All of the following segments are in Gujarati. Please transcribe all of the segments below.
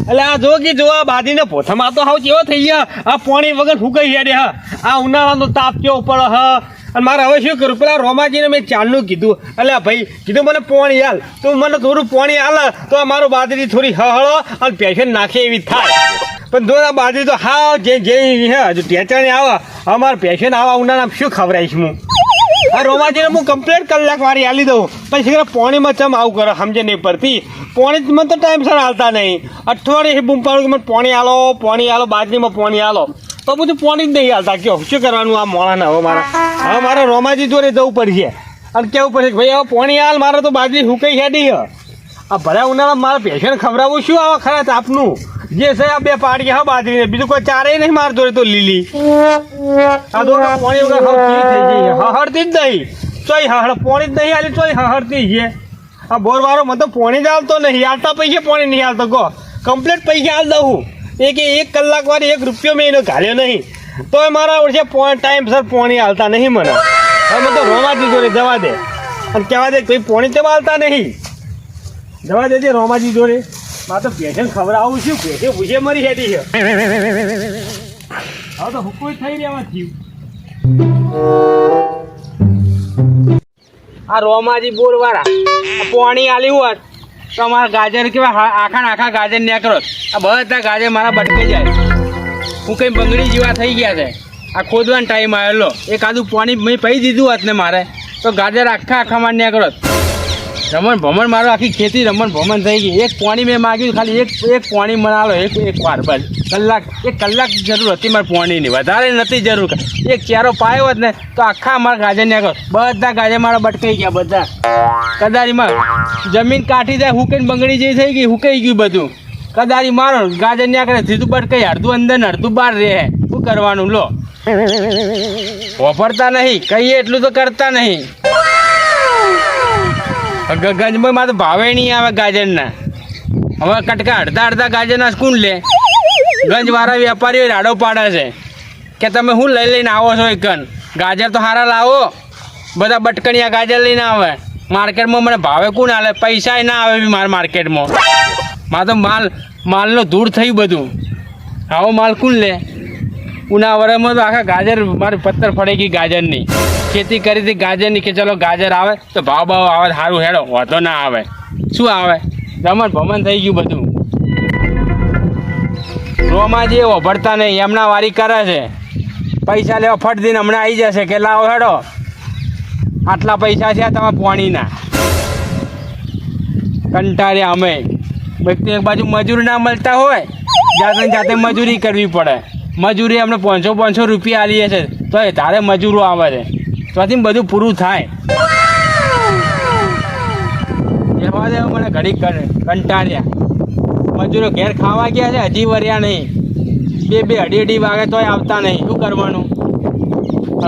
એટલે આ જો કે જો આ બાજીને પોથમાં તો હાવ કેવો થઈ ગયા આ પાણી વગર ફૂકાઈ હેડે હા આ ઉનાળાનો તાપ કેવો પડે હા અને મારે હવે શું કરું પેલા રોમાજીને મેં ચાલનું કીધું એટલે ભાઈ કીધું મને પાણી હાલ તો મને થોડું પાણી હાલ તો આ મારું બાજરી થોડી હળો અને પેશન નાખે એવી થાય પણ જો આ બાજરી તો હા જે હજુ ટેચાણી આવે અમારે પેશન આવા ઉનાળામાં શું ખવડાવીશ હું આ રોમાજીને હું કમ્પ્લેટ કલાક વાળી હાલી દઉં પછી પાણીમાં ચમ આવું કરો સમજે નહીં પડતી પાણી મને તો ટાઈમસર હાલતા નહીં અઠવાડિયે બૂમ પાડું કે મને પાણી હાલો બાજરીમાં પાણી હાલો તો બધું પાણી જ નહીં હાલતા કયો શું કરવાનું આ મોણાને હવે મારે રોમાજી જોડે જવું પડશે અને કેવું પડશે ભાઈ હવે પાણી હાલ મારે તો બાજરી હુકાઈ હેડી આ ભર્યા ઉનાળામાં મારે પેશન ખવડાવવું શું આવે ખરા તાપનું જે છે આ બે પાડી હા બાજરીને બીજું કોઈ ચારે નહીં માર જોડે તો લીલી આ તો પાણી વગર થઈ ગઈ હહડતી જ નહીં ચોઈ હહડ પાણી જ નહીં હાલી ચોઈ હહડતી છે આ બોરવાળો મને તો પાણી જ હાલતો નહીં હાલતા પૈસે પાણી નહીં હાલતો કહો કમ્પ્લીટ પૈસા હાલ દઉં એક કલાક વાળી 1 રૂપિયો મેં એનો ઘાલ્યો નહીં તો મારા વર્ષે ટાઈમસર પાણી હાલતા નહીં મને હવે મને તો રોમાજી જોડે જવા દે અને કહેવા દે કોઈ પાણી તો હાલતા નહીં જવા દેજે રોમાજી જોડે મારે તો પેશન ખવડાવું છું પેશે પૂછે મરી હેડી છે હવે તો હુકું થઈ રહેવા થયું આ રોમાજી બોરવાળા પાણી આલ્યું હોત તો અમારા ગાજર કેવા આખા ગાજર નીકળો આ બધા ગાજર મારા બટકાઈ જાય હું કંઈ બંગડી જેવા થઈ ગયા છે આ ખોદવાનો ટાઈમ આવેલો એક આદું પાણી મેં પી દીધું હોત ને મારે તો ગાજર આખા માં નીકળો રમણ ભમણ મારો આખી ખેતી રમણ ભમણ થઈ ગઈ એક પાણી મેં માગ્યું ખાલી એક પાણી મનાલો એક વાર બસ કલાક જરૂર હતી મારે પાણીની વધારે નથી જરૂર એક ચેરો પાયો હોત ને તો આખા અમારા ગાજર નીકળો બધા ગાજર મારા બટકાઈ ગયા બધા કદારીમાં જમીન કાઢી જાય હુકઈને બંગડી જેવી થઈ ગઈ હુકાઈ ગયું બધું કદારી મારો ગાજર નીકળે સીધું બટકાઈ અડધું અંદર ને અડધું બહાર રહે શું કરવાનું લો વાપરતા નહીં કહીએ એટલું તો કરતા નહીં ગંજમાં મારે ભાવે નહીં આવે ગાજરના હવે કટકા અડધા ગાજરના કોણ લે ગંજવાળા વેપારીઓ રાડો પાડે છે કે તમે શું લઈને આવો છો એકન ગાજર તો સારા લાવો બધા બટકણિયા ગાજર લઈને આવે માર્કેટમાં મને ભાવે કોણ હાલે પૈસા ના આવે બી મારા માર્કેટમાં મારે તો માલનો ધૂળ થયું બધું આવો માલ કોણ લે ઉનાળામાં તો આખા ગાજર મારી પથ્થર ફળી ગઈ ગાજરની ખેતી કરી હતી ગાજરની કે ચલો ગાજર આવે તો ભાવ આવે સારું હેડો વાંધો ના આવે શું આવે રમણ ભમણ થઈ ગયું બધું રોમાજી વભરતા નહીં એમના વારી કરે છે પૈસા લેવા ફટ દઈને હમણાં આવી જશે કે લાવો હેડો આટલા પૈસા છે તમે પાણીના કંટાળ્યા અમે એક બાજુ મજૂર ના મળતા હોય જાતે મજૂરી કરવી પડે મજૂરી અમને 500 રૂપિયા આલીએ છે તો એ તારે મજૂરો આવે છે ત્યાંથી બધું પૂરું થાય એવા દે મને ઘડી કંટાળ્યા મજૂરો ઘેર ખાવા ગયા છે હજી વર્યા નહીં બે અઢી વાગે તોય આવતા નહીં શું કરવાનું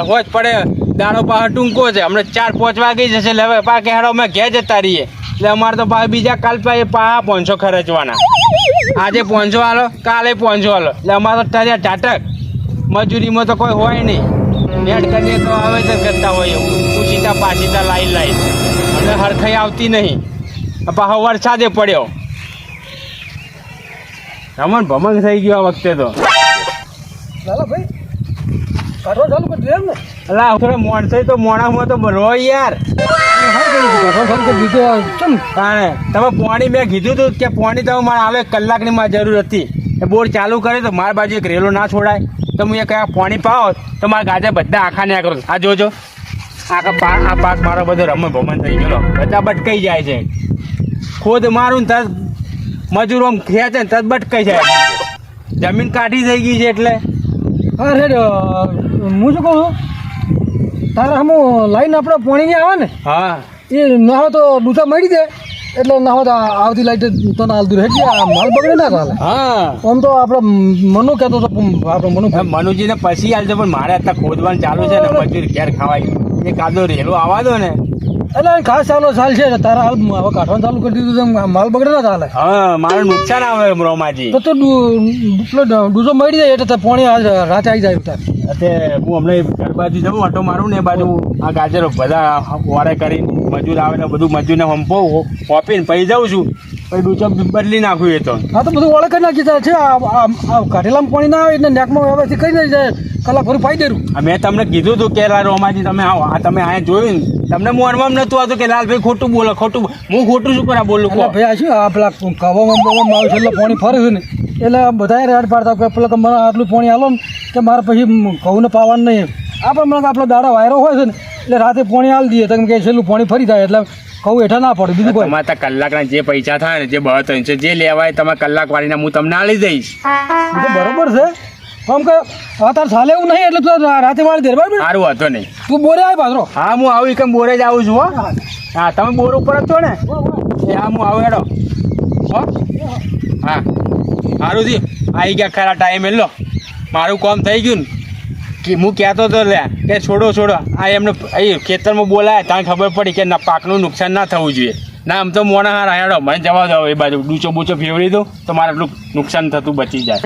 હોજ પડે દાડો પાછો ટૂંકો છે હમણાં 4-5 વાગી જશે એટલે હવે પા કે હેડો અમે ઘેર જતા રહીએ એટલે અમારે તો પાછા બીજા કાલ પા 500 ખર્ચવાના આજે 500 આલો કાલે 500 આલો એટલે અમારે તો ઠર્યા ટાટક મજૂરીમાં તો કોઈ હોય નહીં નેટ કરીએ તો આવે છે કરતા હોય એવું ઉછીતા પાછીતા લાઈ અને હરખાઈ આવતી નહીં પાછો વરસાદે પડ્યો રમણ ભમણ થઈ ગયો આ વખતે તો અલા થોડો મોણસે તો મોણામાં તો રો યાર તમે પાણી મેં કીધું હતું કે પાણી તમે મારે હાલો 1 કલાકની મારે જરૂર હતી એ બોર ચાલુ કરે તો મારી બાજુ એક રેલો ના છોડાય તો હું કયા પાણી પાવો તો મારા ગાજર બધા આખા ને કરો આ જોજો આ પાક મારો બધો રમણ ભમણ થઈ ગયો બધા બટકાઈ જાય છે ખોદ મારું ને તરત મજૂરો ખેંચે ને તરત બટકાઈ જાય જમીન કાઢી થઈ ગઈ છે એટલે અરે હું શું કહું તારે હમ લાઈન આપણે પાણી નહીં આવે ને હા એ ના હોય તો ડૂચા મળી દે એટલે ના હોય તો આવતી લાઈટ તને હાલતું રહે માલ બગડે ના ચાલે હા આમ તો આપણે મનુ કહેતો હતો આપણે મનુજીને પછી હાલજો પણ મારે અત્યારે ખોદવાનું ચાલુ છે ને મજૂર ઘેર ખવાય એ કાદો રેલો આવવા દો ને એટલે ખાસ ચાલ છે તારા હવે કાઢવાનું ચાલુ કરી દીધું માલ બગડે ના ચાલે હા મારું નુકસાન આવે રોમાજી તો ડૂચો મળી જાય એટલે પાણી રાતે આવી જાય અત્યારે હું હમણાં ઘર બાજુ જવું ઓટો મારું ને એ બાજુ આ ગાજરો બધા વારે કરીને મજૂર આવે ને બધું મજૂરને હંપો હોપીને પછી જાઉં છું પછી ડૂચો બદલી નાખ્યું એ તો. હા તો બધું ઓળખ નાખી જાય છે આ કાઢેલામાં પાણી ના આવે એટલે નેકમાં વ્યવસ્થિત કરી દઈ જાય કલાક ભરું પાઈ દેરું. મેં તમને કીધું હતું કે રોમાજી તમે આવો આ તમે અહીંયા જોયું ને તમને મોનમાં નતું આવતું કે લાલભાઈ ખોટું બોલો ખોટું. હું ખોટું શું કરા બોલું એટલે કહો. ભાઈ આ શું આ પેલા કવામાં આવે છે એટલે પાણી ફરે છે ને એટલે બધાએ રેડ પાડતા કે પેલા કે મને આટલું પાણી આલો ને કે મારે પછી ઘઉંને પાવાનું નહીં. આ પણ મને આપણો દાડા વાયરો હોય છે ને એટલે રાતે પાણી આલી દઈએ તમે કે છેલ્લું પાણી ફરી જાય એટલે ઘઉં હેઠા ના પડે બીજું કોઈ. તમારે તો કલાકના જે પૈસા થાય ને જે 32 જે લેવાય તમે કલાક વાળીને હું તમને આલી દઈશ. એ તો બરોબર છે આમ કે તાર ચાલે એવું નહીં એટલે તું રાતે વાળી દે બરાબર. સારું વાંધો નહીં. તું બોરે આવે પાછો. હા હું આવું કેમ બોરે જ આવું છું હો. હા તમે બોર ઉપર જ છો ને એ હા હું આવું હેડો હો. હા સારું થયું આવી ગયા ખરા ટાઈમે લો મારું કામ થઈ ગયું ને કે હું કહેતો હતો લે કે છોડો આ એમને અહીં ખેતરમાં બોલાય ત્યાં ખબર પડી કે પાકનું નુકસાન ના થવું જોઈએ ના આમ તો મોણા હારા હેડો મને જવા દો એ બાજુ ડૂચો બૂચો ફેવરી દો તો મારે એટલું નુકસાન થતું બચી જાય.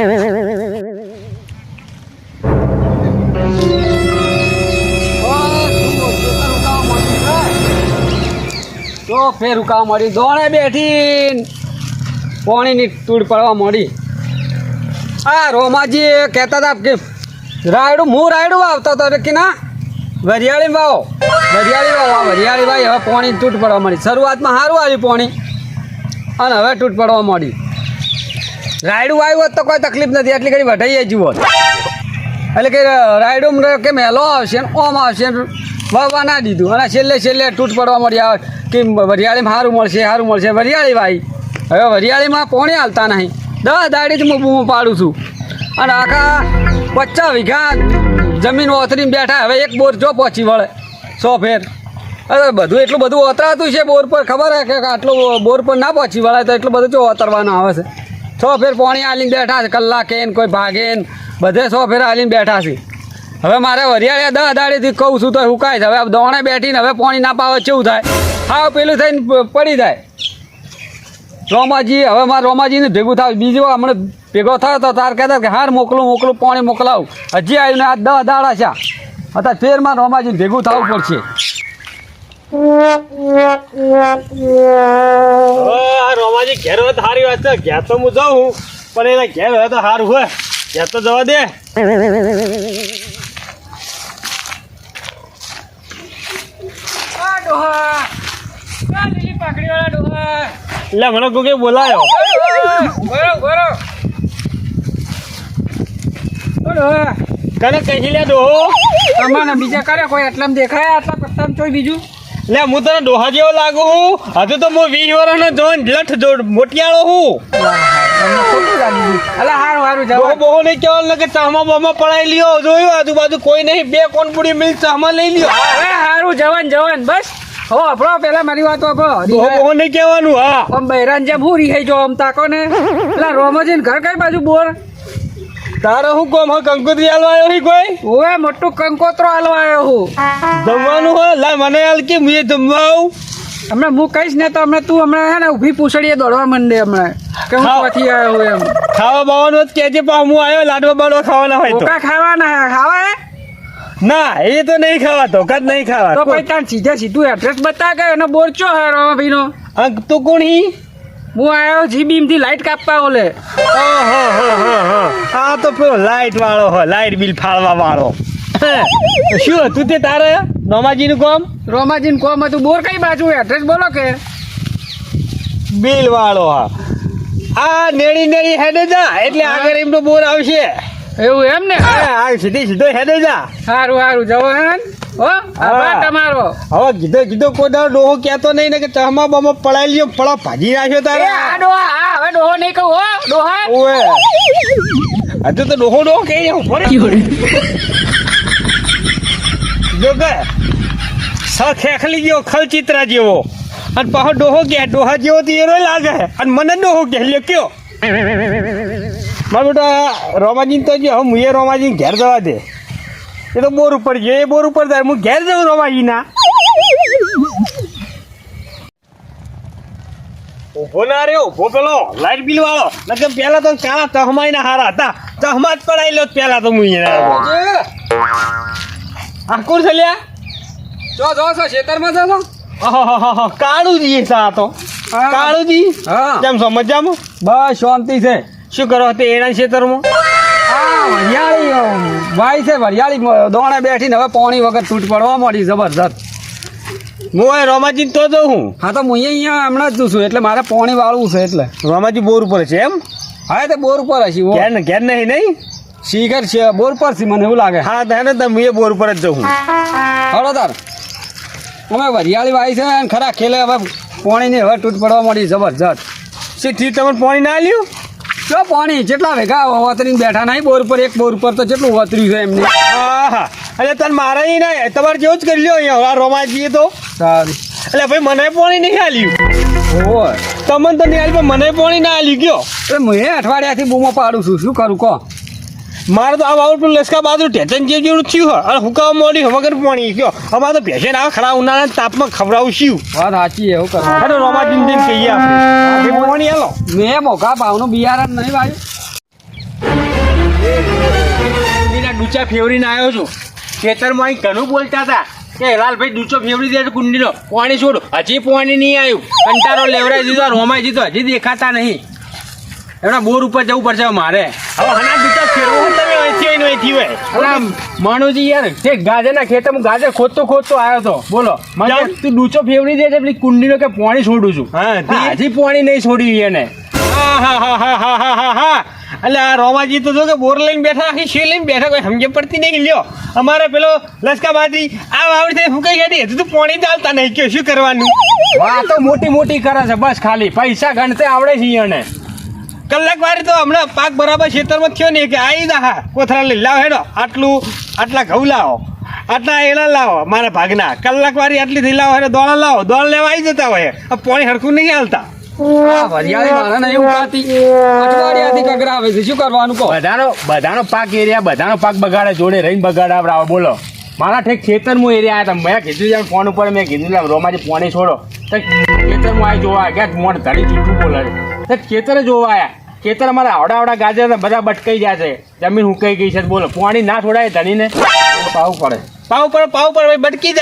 તો ફેર ઉકાવા મળી દોણે બેઠી પાણીની તૂડ પડવા મળી. આ રોમાજી કહેતા હતા કે રાયડું વાવતો હતો કે ના વરિયાળી વાવો વરિયાળી ભાઈ હવે પાણી તૂટ પડવા મળી. શરૂઆતમાં સારું આવ્યું પાણી અને હવે તૂટ પડવા મળી. રાયડું આવ્યું હોત તો કોઈ તકલીફ નથી એટલી ઘડી વઢાઈ જુઓ એટલે કે રાયડું કે મેલો આવશે ને ઓમ આવશે વાવવા ના દીધું અને છેલ્લે તૂટ પડવા મળી આવે કે વરિયાળીમાં સારું મળશે વરિયાળી ભાઈ હવે વરિયાળીમાં પાણી હાલતા નહીં 10 દાડીથી હું બૂમો પાડું છું અને આખા 50 વીઘા જમીન ઓથરીને બેઠા હવે એક બોર જો પહોંચી વળે 100 ફેર. અરે બધું એટલું બધું ઓતરાતું છે બોર પર ખબર હે કે આટલું બોર પર ના પહોંચી વળે તો એટલું બધું જો ઓતરવાનું આવે છે. 100 ફેર પાણી હાલીને બેઠા છે કલાકે ને કોઈ ભાગે ને બધે 100 ફેર હાલીને બેઠા છે. હવે મારે વરિયાળે 10 દાડીથી કહું છું તો હુકાય છે. હવે દોણે બેઠીને હવે પાણી ના પાવે કેવું થાય હા પેલું થઈને પડી જાય. રોમાજી હવે મારે રોમાજીને ભેગું થાય બીજો હમણાં ભેગો થયો તો તાર કહેતા કે હાર મોકલું પાણી મોકલાવું હજી આવ્યું ને આ 10 દાડા છે અત્યારે ફેરમાં રોમાજીને ભેગું થવું પડશે. રોમાજી ઘેર હોય તો સારી વાત છે ઘેર તો હું જાઉં પણ એના ઘેર હોય તો સારું હોય ઘેર તો જવા દે. એટલે મને કોઈ બોલાયો કને કહી લે ડોહો તમારે બીજા કરે કોઈ એટલા દેખાય આટલા પત્તા ચોઈ બીજું લે હું તને ડોહા જેવો લાગુ હું હજુ તો હું 20 વર્ષનો જોન લઠ જોડ મોટિયાળો હું. અલા હારું ડોહો બહુ નહીં કહેવાનું કે ચાહમાં બહમાં પડાઈ લ્યો જોયું આજુબાજુ કોઈ નહીં 2 કોણ પૂરી મિલ ચાહમાં લઈ લ્યો. હવે હારું જવાન બસ હો આપણો પેલા મારી વાત આપણો બહુ નહીં કહેવાનું. હા આમ બૈરાન જેમ હું રીહાઈ જો આમ તાકો ને પેલા રોમાજીને ઘર કઈ બાજુ બોર તારો હું કોમ હ કંકોત્રી હાલવા આવ્યો હી કોઈ ઓએ મોટું કંકોત્રો હાલવા આવ્યો હું જમવાનું હોય લા મને હાલ કે મુએ જમવા આવું. હમણાં હું કહીશ ને તો હમણાં તું હમણાં હે ને ઊભી પૂછડીએ દોડવા માંડે હમણાં કે હું ક્યાંથી આવ્યો હું એમ ખાવા બાવાનું જ કહેજે પણ હું આવ્યો લાડવા બાડવા ખાવાના હોય તો ઓકા ખાવાના ખાવા હે ના એ તો નહીં ખાવા તો કદ નહીં ખાવા તો પછી તાર સીધું એડ્રેસ બતા ગયો એનો બોર ચો હે રોમાભાઈનો અંક તો કોણ હી હું આવ્યો જી બીમ થી લાઈટ કાપવા ઓલે હા તો પેલો લાઈટ વાળો હોય લાઈટ બિલ ફાળવા વાળો શું હતું તે તારે નોમાજી નું કામ રોમાજીને કોમ હતું બોર કઈ બાજુ એડ્રેસ બોલો કે બિલ વાળો હા આ નેડી હેડે જા એટલે આગળ એમનો બોર આવશે એવું એમ ને હા સીધો હેડે જા સારું જવાન હો આભાર તમારો હવે કીધો કોઈ દાડો ડોહો કહેતો નહીં ને કે ચહમા બમા પડાઈ લ્યો પડા ભાજી નાખ્યો તારે આ ડોહા હવે ડોહો નહીં કહું હો ડોહા ઓએ હજુ તો ડોહો કહી રહ્યો ફરે જો કે ખેખલી ગયો ખલચિત્રા જેવો અને પાછો ડોહો કે ડોહા જેવો તો એનો લાગે અને મને ડોહો કે લ્યો કયો મારા બેટા રોમાજી તો જો હું એ રોમાજી ઘેર જવા દે એ તો બોર ઉપર ગયો એ બોર ઉપર જાય હું ઘેર જઉં રોમાજીના ઉભો ના રે ઉભો પેલો લાઈટ બિલ વાળો નકે પેલા તો કાળા તહમાઈ ના હારા હતા તહમા જ પડાઈ લો પેલા તો હું આ કોણ છે લ્યા જો ખેતરમાં છો કાળું જઈએ સા તો હા. કાળુજી હા. કેમ છો મજામાં? બસ શાંતિ છે. શું કરો તે એના ખેતરમાં? આ વરિયાળી ભાઈ છે, વરિયાળી દોણે બેઠીને હવે પાણી વગર તૂટ પડવા માંડી જબરજસ્ત. હું એ રોમાજી તો જઉં હું. હા તો હું અહીંયા હમણાં જ છું એટલે મારે પાણી વાળવું છે એટલે. રોમાજી બોર ઉપર છે એમ? હા તે બોર ઉપર હશે ઘેર ને ઘેર નહીં નહીં? શીખર છે બોર પર છે મને એવું લાગે. હા તો હું એ બોર ઉપર જ જઉં હું. હળો તાર અમે વરિયાળી વાવી છે ને ખરા ખેલે હવે પાણીની હવે તૂટ પડવા માંડી જબરજસ્ત. શીઠી તમે પાણી ના લ્યું? જો પાણી જેટલા ભેગા વતરીને બેઠા નહીં બોર ઉપર, એક બોર ઉપર તો જેટલું વતર્યું છે એમને. હા એટલે તને મારે નહીં તમારે જેવું જ કરી લ્યો અહીંયા આ રોમાજીએ તો. સારી એટલે ભાઈ મને પાણી નહીં આલ્યું. ઓય તમને તો નહીં આલ્યું પણ મને પાણી ના આલ્યું ગયો. એટલે હું અઠવાડિયાથી બૂમો પાડું છું, શું કરું કહો. મારે તો આ બાબત પેલું લસકા બાજુ ટેચન જેવું થયું હોય અને હુકાવા મોડી વગર પાણી ગયો. અમારે તો ભેંસે આવે ખરા ઉનાળાના તાપમાં ખવડાવું શું. વાત સાચી એવું કરવા. અરે રોમાજીને જઈને કહીએ આપણે પાણી આલો. મેં મોઘા ભાવનું બિયારણ નહીં વાવ્યું. કુંડીના ડૂચા ફેવરીને આવ્યો છું. ખેતરમાં અહીં ઘણું બોલતા હતા કે હેલાલભાઈ ડૂચો ફેવરી દે કુંડીનો પાણી છોડો. હજી પાણી નહીં આવ્યું. કંટાળો લેવરાઈ દીધો, રોમાઈ દીધો, હજી દેખાતા નહીં. એમના બોર ઉપર જવું પડશે મારે. હવે હના ડૂચા ફેરવો હોય તમે અહીંથી આવીને અહીંથી હોય. અલા માણુજી યાર તે ગાજરના ખેતરમાં ગાજર ખોદતો આવ્યો હતો. બોલો મને જાઓ. તું ડૂચો ફેવરી દે છે પેલી કુંડીનો કે પાણી છોડું છું. હા, તે- હજી પાણી નહીં છોડ્યું એને. એટલે આ રોમાજી તો જો કે બોર લઈને બેઠા આખી શી લઈને બેઠા કોઈ સમજે પડતી નહીં લ્યો. અમારે પેલો લસકાબાજી આ વાવડી થઈ ફૂંકાઈ ગઈ હજુ તો પાણી ચાલતા નહીં કયો શું કરવાનું. વાતો મોટી મોટી કરે છે બસ ખાલી પૈસા ગણતે આવડે છે એને. કલાક વારી તો હમણાં પાક બરાબર ખેતરમાં થયો ને કે આવી દા હા કોથળા લઈ લાવો હેડો આટલા ઘઉં લાવો, આટલા એના લાવો મારા ભાગના. કલાક વારી આટલી થઈ લાવો હેડો દોણા લાવો, દોણ લેવા આવી જતા હોય. આ પાણી હરખું નહીં હાલતા. આ વરિયાળી મારે નહીં ઉગાતી. અઠવાડિયાથી કગરાવે છે, શું કરવાનું કહો. બધાનો પાક એરિયા બધાનો પાક બગાડે, જોડે રહીને બગાડાવડાવો. બોલો મારા ઠેક ખેતરમાં એરિયા આવ્યા હતા. મેં કીધું જાણ ફોન ઉપર મેં કીધું રોમાજી પાણી છોડો. તો ખેતરમાં આવી જોવા ગયા મોડ ધડી જૂઠું બોલે છે. ખેતરે જોવા આવ્યા. ખેતર અમારે આવડા ગાજર બધા બટકાઈ જાય છે, જમીન હુકાઈ ગઈ છે. બોલો પાણી ના છોડાય ધણીને પાવું પડે. પાવ પર ભાઈ બટકી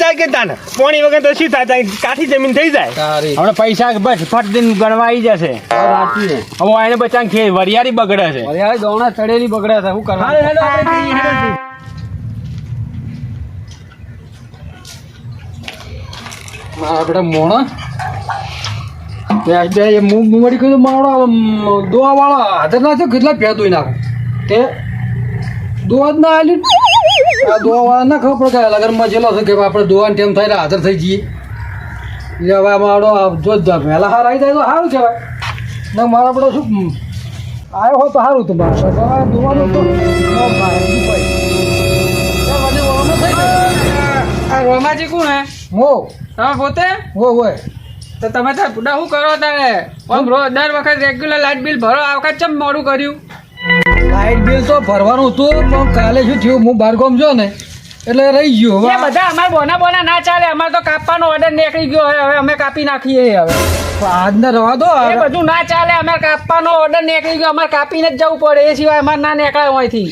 જાય કે તાને પાણી વગર તો શું થાય કાઠી જમીન થઈ જાય. સારી હમણાં પૈસા બસ ફટ દઈને ગણવા આવી જશે. સાચી છે. હવે એને બચાવ વરિયાળી બગડે છે. વરિયાળી દોણા ચડેલી બગડે છે, શું કરવાનું. મારા બેટા મોણા મુંગળી કીધું માવડા દોવા વાળા હાથે ના છે કેટલા ભેદ દોઈ નાખો તે દોવા જ ના આલી. આ દોવા વાળા ના ખબર પડે કે લગનમાં જેલો છે કે આપણે દોવાની ટેમ થાય હાજર થઈ જઈએ. એટલે હવે મારો જો વહેલા હાર આવી જાય તો સારું કહેવાય. ના મારા બેટો શું આવ્યો હોય તો સારું હતું મારે દોવાનું તો રોમાજી કોણ હે હો તમે પોતે હોય તો તમે તાર બુડા શું કરો તારે આમ દર વખત રેગ્યુલર લાઇટ બિલ ભરો આ વખત ચમ મોડું કર્યું. લાઇટ બિલ તો ભરવાનું હતું પણ કાલે શું થયું હું બહાર ગામ જો ને એટલે રહી ગયો. એ બધા અમારે બોના ના ચાલે, અમારે તો કાપવાનો ઓર્ડર નીકળી ગયો હવે અમે કાપી નાખીએ. હવે આજને રવા દો. એ બધું ના ચાલે, અમારે કાપવાનો ઓર્ડર નીકળી ગયો, અમારે કાપીને જ જવું પડે, એ સિવાય અમારે ના નીકળાય અહીંથી.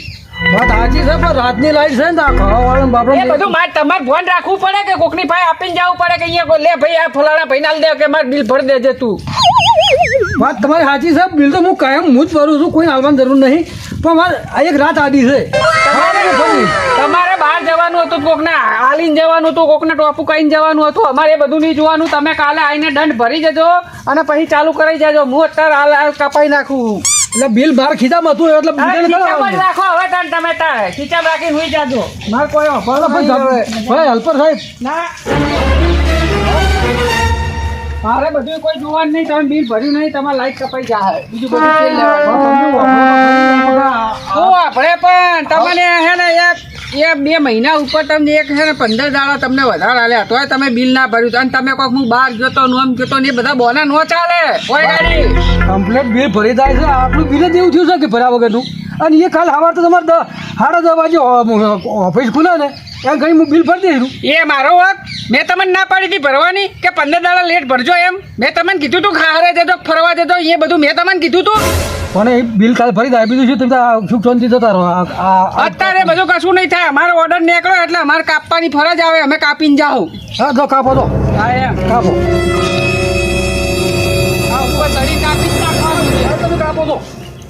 વાત સાચી છે પણ રાતની લાઈટ છે ને આ ખાવાવાળા એ બાપડા બધું મારે તમારે ધ્યાન રાખવું પડે કે કોકની ભાઈ આપીને જવું પડે કે અહીંયા લે ભાઈ આ ફલાણા ભાઈ ના દે કે મારે બિલ ભરી દેજે તું. વાત તમારી સાચી છે. બિલ તો હું કાયમ હું જ ભરું છું, કોઈ આવવાની જરૂર નહીં. પણ મારે આ એક રાત આડી છે. તમારે બહાર જવાનું હતું, કોકને હાલીને જવાનું હતું, કોકને ટોપું કહીને જવાનું હતું. અમારે એ બધું નહીં જોવાનું. તમે કાલે આવીને દંડ ભરી જજો અને પછી ચાલુ કરી જજો. હું અત્યારે હાલ કપાઈ નાખું. એટલે બિલ બહાર ખીચામાં હતું એટલે ખીચામાં જ રાખો હવે તાન તમે તાર ખીચામાં રાખીને હુઈ જાજો. મારે કોઈ ભાઈ હલ્પર સાહેબ ના મારે બધું કોઈ જોવાનું નહીં. તમે બિલ ભર્યું નહીં, તમારે લાઈટ કપાઈ જાય. બીજું બધું તેલ લેવાનું. આપણે પણ તમને હે ને એ 2 મહિના ઉપર તમને એક છે ને 15 દાડા તમને વધારે આલ્યા તોય તમે બિલ ના ભર્યું. અને તમે કોઈક હું બહાર ગયો તો નોમ ગયો તો ને એ બધા બોના નો ચાલે. કોઈ ગાડી કમ્પ્લેટ બિલ ભરી જાય છે. આપણું બિલ જ એવું થયું છે કે ભર્યા વગરનું. અને એ કાલ સવાર તો તમારે 10:30 વાગે ઓફિસ ખુલે ને એમ કઈ હું બિલ ભરી દઈશું. એ મારો વાક. મેં તમને ના પાડી હતી ભરવાની કે 15 દાડા લેટ ભરજો એમ. મેં તમને કીધું તું ખારે જતો ફરવા જતો એ બધું મેં તમને કીધું તું. પણ એ બિલ કાલે ફરી જાય બીજું શું તમે સુખ શાંતિ જતા રહો. અત્યારે બધું કશું નહીં થાય. અમારો ઓર્ડર નીકળ્યો એટલે અમારે કાપવાની ફરજ આવે. અમે કાપીને જાઓ. હા જો કાપો તો હા એમ કાપો.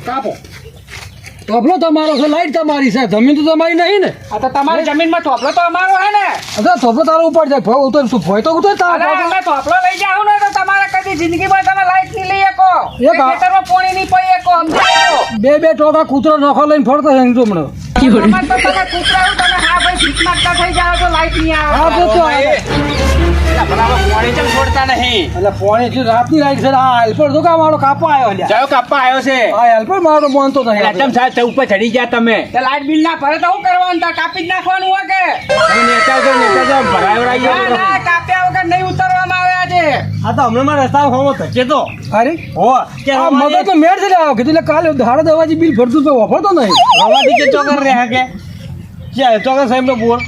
કાપો તોપલો તમારો છે, લાઈટ તમારી છે, જમીન તો તમારી નહીં ને. આ તો તમારી જમીનમાં થોપલો તો અમારો હે ને અચ્છા તોપલો તારો ઉપર જાય, ભોય ઉતર શું ભોય તો ઉતર તારો. અરે અમે થોપલો લઈ જાવ ને તો તમારે કદી જિંદગીમાં તમે લાઈટ નહીં લઈ શકો એક આ- ખેતરમાં પાણી નહીં પડી શકો સમજાયો બે ટોકા કૂતરો નખો લઈને ફરતો છે તો મને. તમારે તો તમે કૂતરાઓ તમે હા ભાઈ ભીખ માંગતા થઈ જાઓ તો લાઈટ નહીં આવે હા તો તો પાણી ચમ છોડતા નહીં એટલે પોણી થી રાતની લાઈટ છે, આ હેલ્પર તો કામ મારો કાપો આવ્યો લ્યા. ચાલો કાપવા આવ્યો છે આ હેલ્પર મારો માનતો નહીં. એટલે ચમ સાહેબ તે ઉપર ચડી ગયા તમે તો લાઈટ બિલ ના ભરે તો શું કરવાનું તાર કાપી જ નાખવાનું હોય કે તમે નેતા છો ભરાવડાવી ના ના કાપ્યા વગર નહીં ઉતારવામાં આવે આજે આ તો હમણાં મારા રસ્તા હોવો ધકે તો અરે હો કે આ મગજ તો મેળ છે લ્યા. કીધું એટલે કાલે હાડા દવાજી બિલ ભરતું તો વાપરતો નહીં. રવાડી કે ચોકર રહે કે ક્યાં ચોકર સાહેબ નો બોર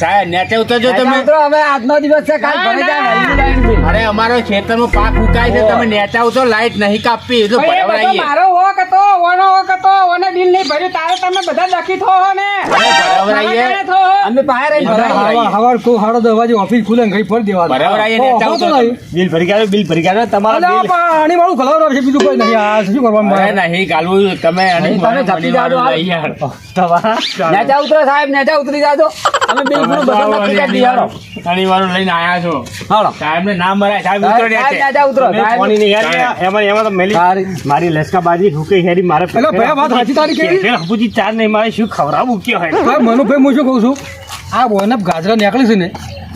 સાહેબ નેચે ઉતરજો તમે તો હવે આજનો દિવસ છે કાલ ભરી જાય વહેલું લાઈટ બિલ અરે અમારો ખેતરમાં પાક ઉકાય છે તમે નેચા ઉતરો લાઈટ નહીં કાપી એટલે ભાઈ, એ બધો ભરાવડાવીએ મારો હોક હતો ઓનો હોક હતો ઓને બિલ નહીં ભર્યું તારે તમે બધા લખી થો હો ને ભરાવડાવીએ. મારા થો હો. અમે બહાર જ ભરાવડાવીએ. હવાર કો હાડા દવાજી ઓફિસ ખુલે ને ઘડી ફરી દેવાનું. ભરાવડાવીએ હો, નેચા હોતો ઉતરો નહીં. બિલ ભરી કાઢો બિલ ભરી કાઢો તમારા અલ્યા, બિલ પાણી વાળું ખલાવડાવ છે, બીજું કોઈ નહીં. આ શું કરવાનું અરે મારે? નહીં ગાલવું તમે અને તમે મને જપી જાજો, વાળું હાલ. લઈ યાર. નેચા ઉતરો સાહેબ નેચા ઉતરી જાજો અમે બિલ પૂરું બધું નક્કી કરી દઈએ હાલો. ઘણી વાળું લઈને આયા છો હાલો સાહેબ ને નામ મરાય સાહેબ ઉતરો સાહેબ નેચે. નેચા ઉતરો તમે સાહેબ. પાણી ની યાર એમાં તો મેલી મારી લસકાબાજી ઠુકે હેરી મારે એટલે ભાઈ આ વાત સાચી તારી કેવી? હપુજી ચાર નહીં મારે શું ખવડાવું કયો હોય હા, મનુભાઈ હું શું કહું છું, આ બોયના ગાજરા નીકળે છે ને,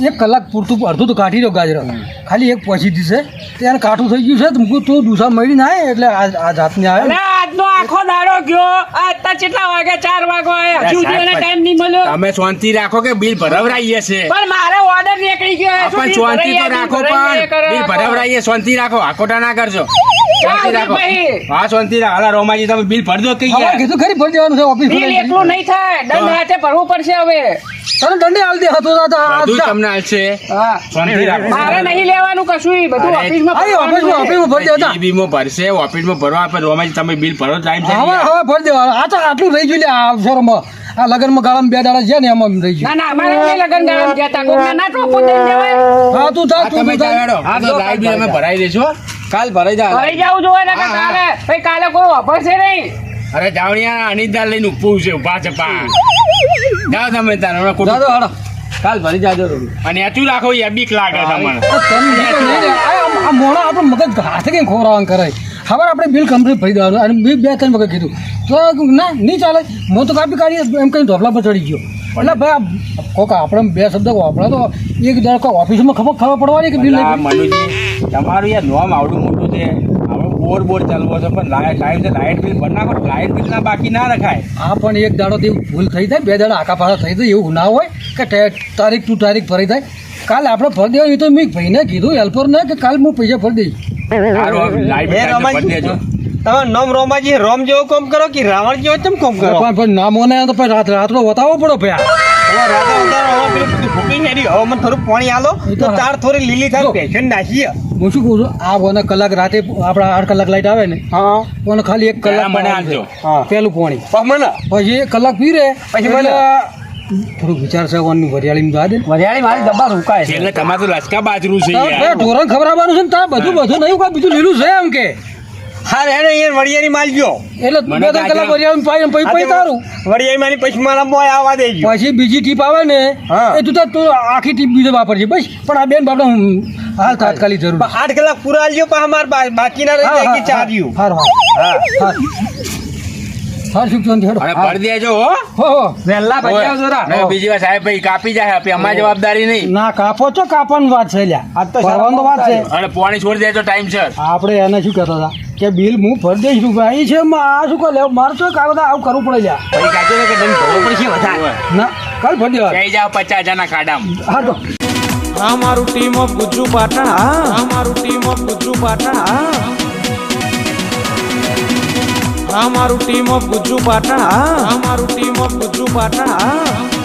1 કલાક પૂરતું અડધું તો કાઢી દો ગાજરા, ખાલી એક પહોંચી દીશે ત્યારે કાઠું થઈ ગયું છે તો મૂકું તું ડૂસા મળી ના આવે એટલે આ જાતની આવે અલે ને. આજનો આખો દાડો ગયો આજતા કેટલા વાગે 4 વાગો હજુ સુધી એને ટાઈમ નહીં મળ્યો તમે શાંતિ રાખો કે બિલ ભરાવડાવીએ છે પણ મારે ઓર્ડર નીકળી ગયો છે. પણ શું શાંતિ તો ભરાઈ રાખો ભરાઈ પણ બિલ કરે. ભરાવડાવીએ શાંતિ રાખો આખોટા ના કરજો શાંતિ રાખો ભાઈ. હા શાંતિ રાખો હાલા રોમાજી તમે બિલ ભરજો કઈ હવે યાર કીધું ખરી ભરી દેવાનું છે ઓફિસ બિલ એકલું નહીં થાય દંડ હાથે ભરવું પડશે હવે તને દંડે હાલ દે હતો બધું તમને હાલશે હા શાંતિ રાખો મારે નહીં લેવાનું કશું બધું અરે, ઓફિસમાં ઓફિસમાં ભરી દેતા. જીબીમાં ભરશે ઓફિસમાં ભરવા આપે રોમાજી તમે બિલ ભરો ટાઈમ છે હવે ભરી દેવાનું. આ તો આટલું રહી ગયું લે આ અવસરમાં. આ લગનમાં ગાળામાં 2 દાડા છે ને એમાં રહી ગયું. ના ના અમારે નહીં લગન ગાળામાં જતા કોકને ના ટોપું દઈને દેવાય હા તું જા, આ તું તમે જા. ચાલો આ તો લાઈટ બિલ અમે ભરાઈ દઈશું કાલ ભરાઈ જા ભરાઈ જવું જોઈએ ને કે હા, હા. કાલે ભાઈ કાલે કોઈ વાપરશે નહીં અરે જાવણિયા અનિદાર લઈને ઉપવું છે ઉભા છે પા જાઓ તમે તાર હમણાં જા ખોટું તો હાલો. કાલ ભરી જાજો અને એચું રાખો યાર બીક લાગે તમને આ તને બીક નહીં લે. આ મોણા આપણું મગજ હાથે કંઈ ખોરાવાનું કરે. હવે આપણે બિલ કમ્પ્લીટ ભરી દેવાનું અને 2-3 વખત કીધું તો ના નહીં ચાલે હું તો કાપી કાઢી એમ કઈ ઢોકલા પર ચડી ગયો એટલે ભાઈ કોક આપણે 2 શબ્દ વાપરા તો એક દર કોઈ ઓફિસમાં ખબર પડવાની કે બિલ આ નહીં. મનુજી તમારું યાર નોમ આવડું મોટું છે આપણે બોર ચાલવો છે પણ ટાઈમ છે લાઇટ બિલ ભર નાખો લાઇટ બિલ ના બાકી ના રખાય આ પણ એક દાડો થી ભૂલ થઈ જાય 2 દાડા આખા પાછા થઈ જાય એવું ના હોય કે તારીખ ટુ તારીખ ભરી થાય કાલે આપણે ભરી દેવાનું એ તો મેં ભાઈને કીધું હેલ્પર ને કે કાલે હું પૈસા ભરી દઈશ. સારું લાઇટ હે બિલ રોમાજી ભરી દેજો તમારું નામ રોમાજી રોમ જેવો કામ કરો કે રાવણ જેવો કેમ કામ કરો પણ ના મોને તો પછી રાતનો બતાવવો પડો ભયા. હવે રાધા ઉતારો, હવે પેલું બધું ફૂંકી હેરી, હવે મને થોડું પાણી આલો એ તો તો તાર થોડી લીલી થાય જો. પેશન નાખીએ હું શું કહું છું આ બોને કલાક રાતે આપણા 8 કલાક લાઈટ આવે ને હા પણ ખાલી 1 કલાક મને આપજો. હા. પેલું પાણી મને પછી 1 કલાક પી રે પછી મને. થોડું વિચાર છે વાનું વરિયાળી દા દે. વરિયાળી મારી ડબ્બા રૂકાય છે એટલે તમારે તો લસકા બાજરું છે તાર યાર ઢોરણ ખવડાવવાનું છે ને તાર બધું નહીં કોઈ બીજું લીલું છે એમ કે હા એને એ વડિયાની માલજો એટલે મને 2-3 કલાક કાઢો. વરિયાળી પાઈ પછી તારું વડિયાની મારી પછી મારા મોય આવવા દેજો પછી બીજી ટીપ આવે ને હા. એ તું આખી ટીપ બીજો વાપરજે બસ પણ આ બેન બાપડા હાલ તાત્કાલિક જરૂર છે. 8 કલાક પૂરા આલજો પાછા માર બાકી ના રહી જાય કે ચાર્યું હારું શું શાંતિ હેડો અને ભરી દેજો હો હો વહેલા ભજી આવજો રા. નહીં, બીજી વાર સાહેબ ભાઈ કાપી જાય આપી અમારી જવાબદારી નહીં ના કાપો છો કાપવાની વાત છે લ્યા આ તો ભરવાનું તો વાત છે અને પાણી છોડી દેજો ટાઈમ સર આપણે એને શું કહેતા હતા કે બિલ હું ભરી દઈશ રૂપિયા એ છે આ શું કહે મારે તો કાગળ આવું કરવું પડે લ્યા પછી કાચો ને કે દંડ ભરવો પડશે વધારે ના કાલ ભરી દેવા જઈ જાઓ 50,000 ના ખાડામાં હા તો અમારું ટીમ ઓફ ગુજ્જુ પાટણ અમારું ટીમ ઓફ ગુજ્જુ પાટણ અમારું ટીમ ઓફ ગુજ્જુ પાટણ અમારું ટીમ ઓફ ગુજ્જુ પાટણ